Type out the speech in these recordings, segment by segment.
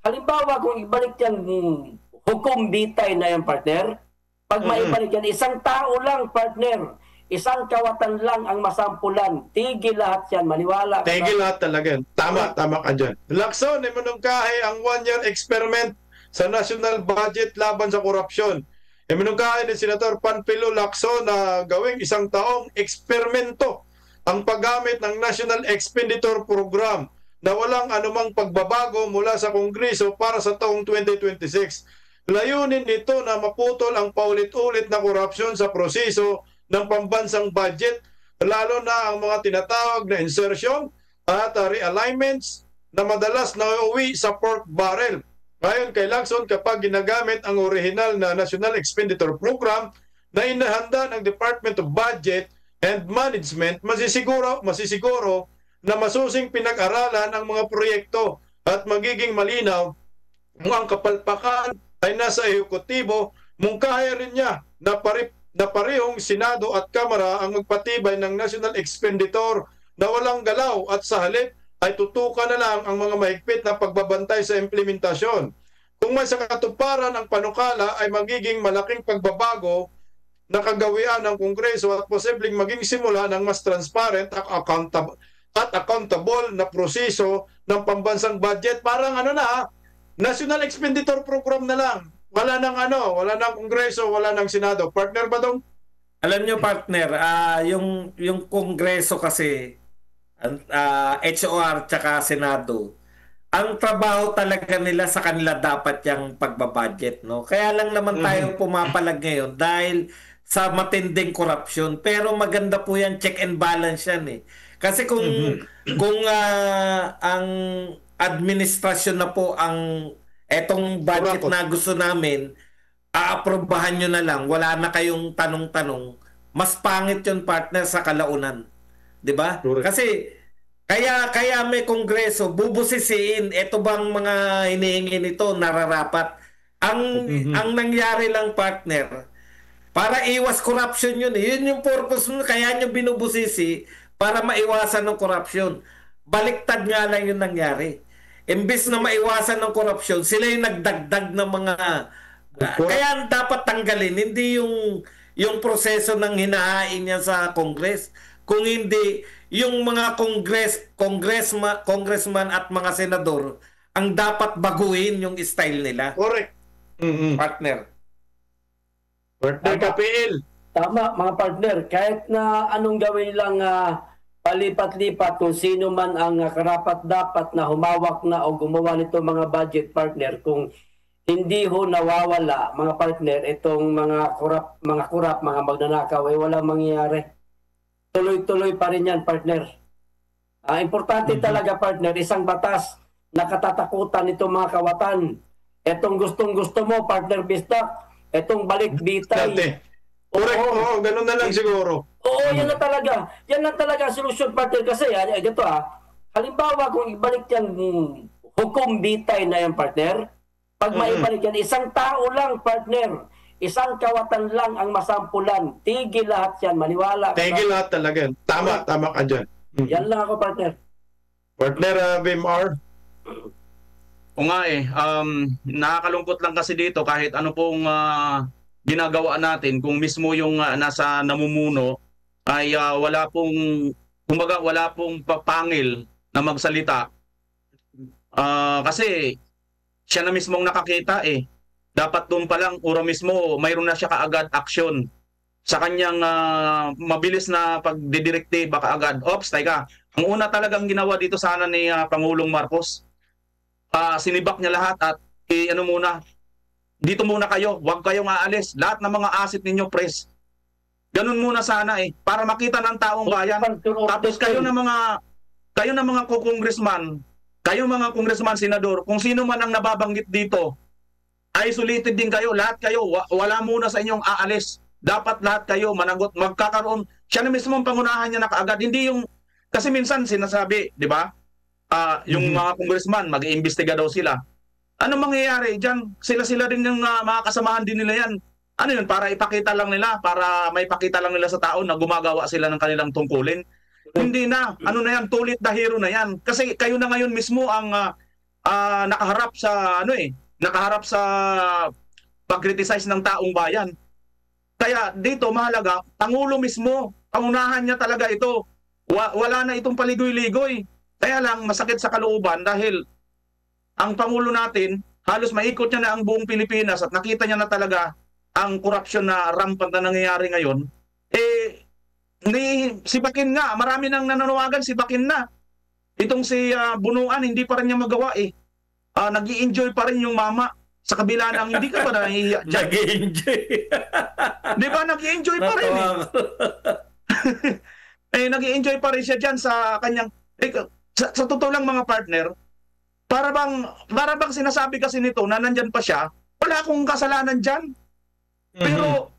Halimbawa, kung ibalik yan, hukom bitay na yan, partner, pag maibalik yan, isang tao lang, partner, isang kawatan lang ang masampulan. Tigil lahat yan, maniwala ka. Tigil lahat talaga. Tama ka dyan. Lacson, imunungkahi ang one-year experiment sa national budget laban sa korupsyon. Imunungkahi ni Senator Panfilo Lacson na gawing isang taong eksperimento ang paggamit ng National Expenditure Program na walang anumang pagbabago mula sa Kongreso para sa taong 2026. Layunin nito na maputol ang paulit-ulit na korupsyon sa proseso ng pambansang budget, lalo na ang mga tinatawag na insertion at realignments na madalas nauuwi sa pork barrel. Ngayon kay Lacson, kapag ginagamit ang original na National Expenditure Program na inahanda ng Department of Budget and Management, masisiguro na masusing pinag-aralan ang mga proyekto at magiging malinaw kung ang kapalpakan ay nasa ehekutibo. Mungkahi rin niya na parehong Senado at Kamara ang magpatibay ng National Expenditure na walang galaw at sa halip ay tutukan na lang ang mga mahigpit na pagbabantay sa implementasyon. Kung may sakatuparan ang panukala ay magiging malaking pagbabago na kagawian ng Kongreso at posibleng maging simula ng mas transparent at accountable na proseso ng pambansang budget. Parang National Expenditure Program na lang. Wala nang Kongreso, wala nang Senado. Partner ba dong? Alam nyo, partner, yung Kongreso kasi, HOR tsaka Senado, ang trabaho talaga nila sa kanila dapat yung pagbabudget, no? Kaya lang naman tayo pumapalag ngayon dahil sa matinding korupsyon. Pero maganda po yan, check and balance yan eh. Kasi kung ang administrasyon na po ang etong budget na gusto namin, aaprobahan nyo na lang, wala na kayong tanong-tanong, mas pangit yun, partner, sa kalaunan. 'Di ba? Kasi kaya may Kongreso, bubusisiin, eto bang mga hinihingi nito nararapat. Ang nangyari lang, partner, para iwas corruption yun eh. Yun yung purpose mo, kaya nyo binubusisi para maiwasan ng corruption. Baliktad nga lang yung nangyari. Imbis na maiwasan ng korupsyon, sila yung nagdagdag ng mga... Kaya dapat tanggalin, hindi yung proseso ng hinahain niya sa Congress. Kung hindi, yung mga congressman at mga senador, ang dapat baguhin yung style nila. Correct. Partner. Partner KPL. Tama, mga partner. Kahit na anong gawin lang... palipat-lipat kung sino man ang karapat-dapat na humawak na o gumawa nito mga budget, partner, kung hindi ho nawawala, mga partner, itong mga kurap, mga magnanakaw, ay walang mangyayari. Tuloy-tuloy pa rin yan, partner. Importante talaga, partner, isang batas na katatakutan itong mga kawatan. Itong gustong-gusto mo, partner Bistak, itong balik-bitay. Oo, ganun na lang siguro. Oo, yan na talaga. Yan na talaga ang solusyon, partner. Kasi, ito halimbawa, kung ibalik yan, hukom bitay na yan, partner, pag maibalik yan, isang tao lang, partner, isang kawatan lang ang masampulan. Tigil lahat yan, maniwala ka. Tigil lahat talaga. Tama ka dyan. Yan lang ako, partner. Partner BMR? O nga nakakalungkot lang kasi dito kahit ano pong ginagawa natin, kung mismo yung nasa namumuno ay wala pong papangil na magsalita. Kasi siya na mismong nakakita dapat doon pa lang mismo mayroon na siya kaagad action sa kanyang mabilis na pagdidirektiba kaagad. Ops, teka. Ang una talagang ginawa dito sana ni Pangulong Marcos, sinibak niya lahat at dito muna kayo, huwag kayong aalis. Lahat ng mga asset ninyo, press. Ganun muna sana para makita ng taong bayan. Tapos kayo na mga congressman, senador, kung sino man ang nababanggit dito, isolated din kayo, lahat kayo, wala muna sa inyong aalis. Dapat lahat kayo managot, magkakaroon. Siya na mismo ang pangunahan niya na kaagad. Hindi yung, kasi minsan sinasabi, di ba? Yung mga congressman, mag-iimbestiga daw sila. Ano mangyayari diyan? Sila din yung mga kasamahan din nila yan. Ano yun? Para ipakita lang nila, para may pakita lang nila sa tao na gumagawa sila ng kanilang tungkulin. Hindi na. Ano na yan? Tulit the hero na yan. Kasi kayo na ngayon mismo ang nakaharap sa nakaharap sa pag-criticize ng taong bayan. Kaya dito mahalaga, Pangulo mismo, pangunahan niya talaga ito. Wala na itong paligoy-ligoy. Kaya lang masakit sa kalooban dahil ang Pangulo natin, halos maikot niya na ang buong Pilipinas at nakita niya na talaga ang korupsyon na rampant na nangyayari ngayon. Si Bakin nga, marami nang nananawagan, si Bakin na. Itong si Bunuan, hindi pa rin niya magawa nag-i-enjoy pa rin yung mama. Sa kabila ng hindi ka ba nahihiya dyan? Nag-enjoy. Di ba? Nag-i-enjoy pa rin nag-i-enjoy pa rin siya dyan sa kanyang... sa totoo lang mga partner, para bang sinasabi kasi nito na nandyan pa siya, wala akong kasalanan dyan. Pero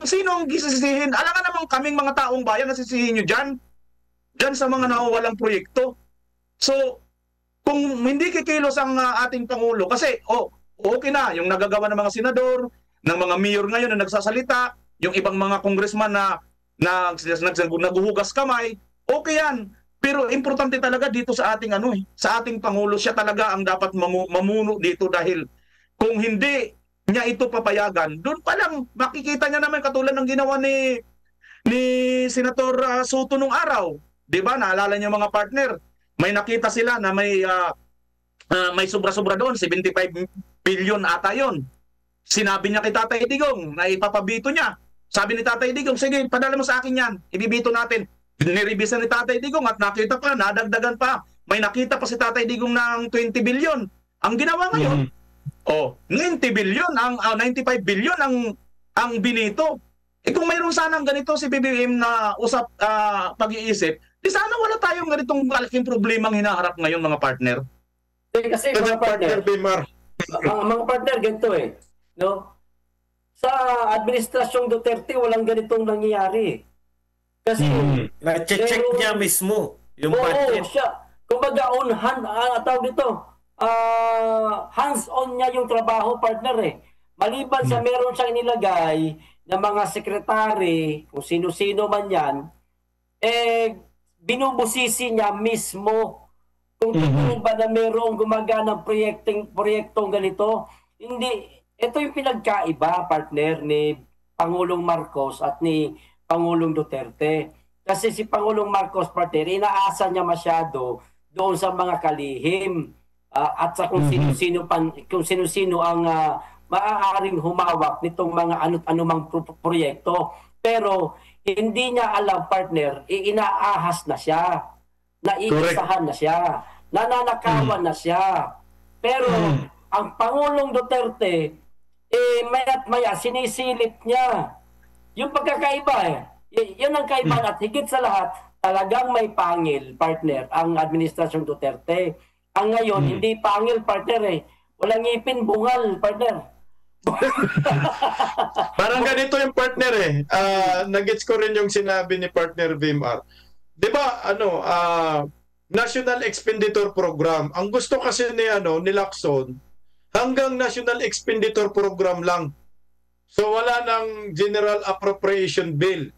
sino ang gisisihin? Alam nga naman kaming mga taong bayan na sisihin nyo dyan. Dyan sa mga nawawalang proyekto. So, kung hindi kikilos ang ating Pangulo, kasi okay na, yung nagagawa ng mga senador, ng mga mayor ngayon na nagsasalita, yung ibang mga congressman na naguhugas kamay, okay yan. Pero importante talaga dito sa ating sa ating Pangulo, siya talaga ang dapat mamuno dito dahil kung hindi niya ito papayagan, doon pa lang makikita niya naman katulad ng ginawa ni Senator Soto nung araw. 'Di ba? Naalala niyo mga partner, may nakita sila na may sobra-sobra doon, 75 billion ata 'yon. Sinabi niya kay Tatay Digong na ipapabito niya. Sabi ni Tatay Digong, sige, padala mo sa akin 'yan, ibibito natin. Nirevisan ni Tatay Digong at nakita pa, nadagdagan pa. May nakita pa si Tatay Digong ng 20 billion. Ang ginawa ngayon, 90 billion, 95 billion ang binito. Kung mayroon sanang ganito si BBM na pag-iisip, di sana wala tayong ganitong malaking problemang hinaharap ngayon mga partner. Kasi mga partner, mga partner, ganito no? Sa administrasyong Duterte, walang ganitong nangyayari. Kasi, na-check niya mismo yung budget. Siya, kumbaga on hand, tawag dito, hands-on niya yung trabaho, partner Maliban sa meron siyang inilagay na mga sekretary, kung sino-sino man yan, binubusisi niya mismo kung totoo ba na merong gumaganang proyektong ganito. Hindi, ito yung pinagkaiba, partner, ni Pangulong Marcos at ni Pangulong Duterte. Kasi si Pangulong Marcos, partner, inaasa niya masyado doon sa mga kalihim at sa kung sino-sino ang maaaring humawak nitong mga anumang proyekto. Pero hindi niya alam, partner, inaahas na siya, naiisahan na siya, nananakawan na siya. Pero ang Pangulong Duterte, maya't maya, sinisilip niya. Yung pagkakaiba yun ang kaibahan at higit sa lahat, talagang may pangil, partner, ang administrasyong Duterte. Ang ngayon, hindi pangil, partner Walang ngipin, bungal, partner. Parang ganito yung partner nagets ko rin yung sinabi ni partner Vimar. 'Di ba National Expenditure Program. Ang gusto kasi ni Lacson hanggang National Expenditure Program lang. So wala nang General Appropriation Bill.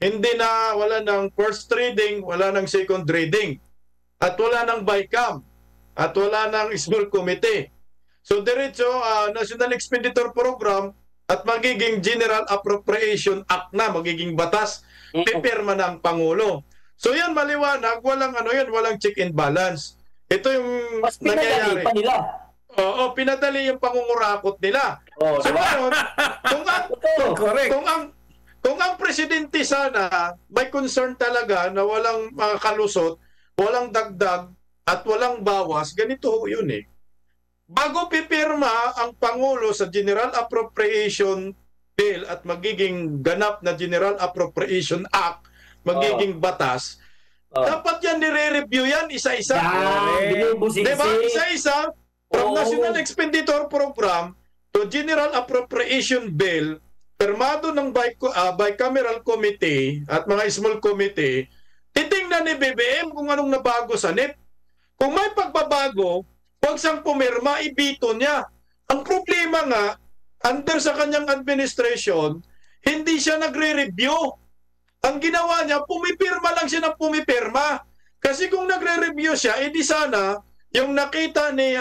Wala nang first reading, wala nang second reading. At wala nang BICAM. At wala nang small committee. So diretso National Expenditure Program at magiging General Appropriation Act na, magiging batas, pipirma ng Pangulo. So yan maliwanag, walang check and balance. Ito yung mas pinadali pa nila. Oo, pinadali yung pangungurakot nila. So ngayon, kung ang presidente sana may concern talaga na walang kalusot, walang dagdag at walang bawas, ganito yun Bago pipirma ang Pangulo sa General Appropriation Bill at magiging ganap na General Appropriation Act, magiging batas, dapat yan nire-review yan isa-isa. Diba? Isa-isa, from National Expenditure Program to General Appropriation Bill, permado ng bicameral committee at mga small committee, titingnan ni BBM kung anong nabago sa NEP. Kung may pagbabago, huwag siyang pumirma, ibito niya. Ang problema nga, under sa kanyang administration, hindi siya nagre-review. Ang ginawa niya, pumipirma lang siya ng pumipirma. Kasi kung nagre-review siya, edi sana, yung nakita ni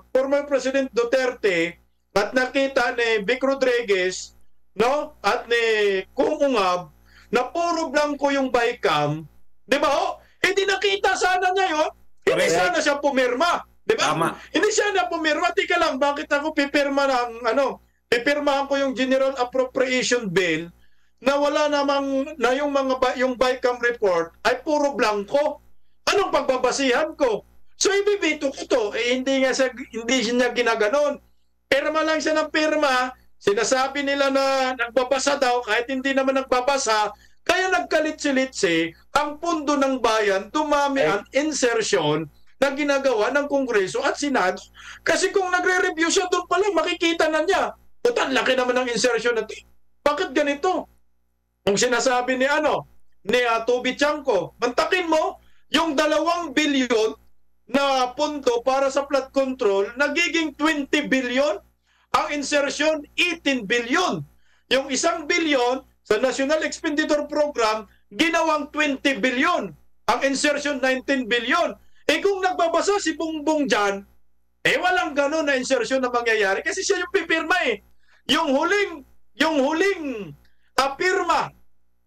former President Duterte at nakita ni Vic Rodriguez, no? At ni Kung Ungab, na puro blanco yung bycam, di ba? Hindi nakita sana niya yun. Hindi Correct. sana siya pumirma. Di ba? Tama. Hindi siya na pumirma. Tika lang, bakit ako pipirma ng pipirmahan ko yung General Appropriation Bill na wala namang, na yung yung bycam report ay puro blanco. Anong pagbabasihan ko? So ibibito ko to. Hindi siya ginaganon. Pirma lang siya ng pirma. Sinasabi nila na nagbabasa daw kahit hindi naman nagbabasa. Kaya nagkalit-silitsi ang pundo ng bayan, dumami ang insertion na ginagawa ng Kongreso at Senado. Kasi kung nagre-review siya, doon pa lang makikita na niya. Putan, laki naman ng insertion na ito. Bakit ganito? Kung sinasabi ni Toby Chanco, mantakin mo, yung 2 bilyon na punto para sa flood control, nagiging 20 billion. Ang insertion, 18 billion. Yung 1 billion sa National Expenditure Program, ginawang 20 billion. Ang insertion, 19 billion. Kung nagbabasa si Bongbong dyan, walang gano'n na insertion na mangyayari kasi siya yung pipirma Yung huling pirma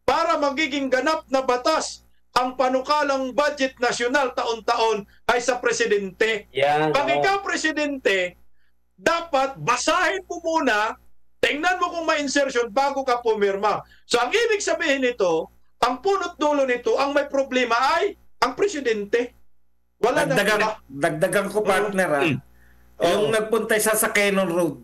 para magiging ganap na batas ang panukalang budget nasyonal taon-taon ay sa presidente. Pag ikaw presidente, dapat basahin mo muna, tingnan mo kung may insertion bago ka pumirma. So ang ibig sabihin nito, ang punot dulo nito, ang may problema ay ang presidente. Wala na iba. Dagdagan ko, partner, yung nagpunta siya sa Cannon Road.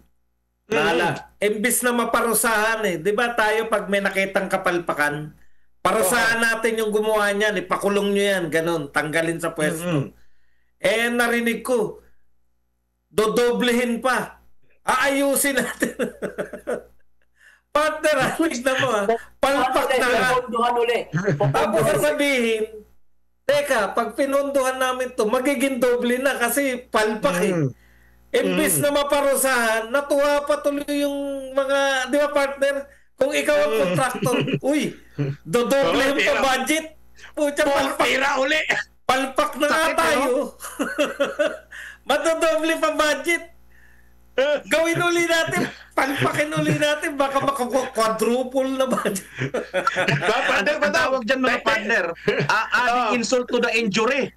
Imbis na maparusahan di ba tayo pag may nakitang kapalpakan, parusahan natin yung gumawa niyan, ipakulong nyo yan, ganun, tanggalin sa pwesto. Narinig ko, dodoblehin pa. Aayusin natin. Partner, tignan mo palpak na nga. Tapos sasabihin, teka, pag pinondohan namin to, magiging doble na kasi palpak Imbis na maparusahan, natuwa pa tuloy yung mga, di ba partner? Kung ikaw ang contractor, dodoble yung pa-budget. Pucha, palpak. uli. Palpak na nga tayo. Madodoble pa budget. Gawin uli natin, palpakin uli natin, baka maka-quadruple na budget. Partner, patawag dyan mga partner. Adding insult to the injury.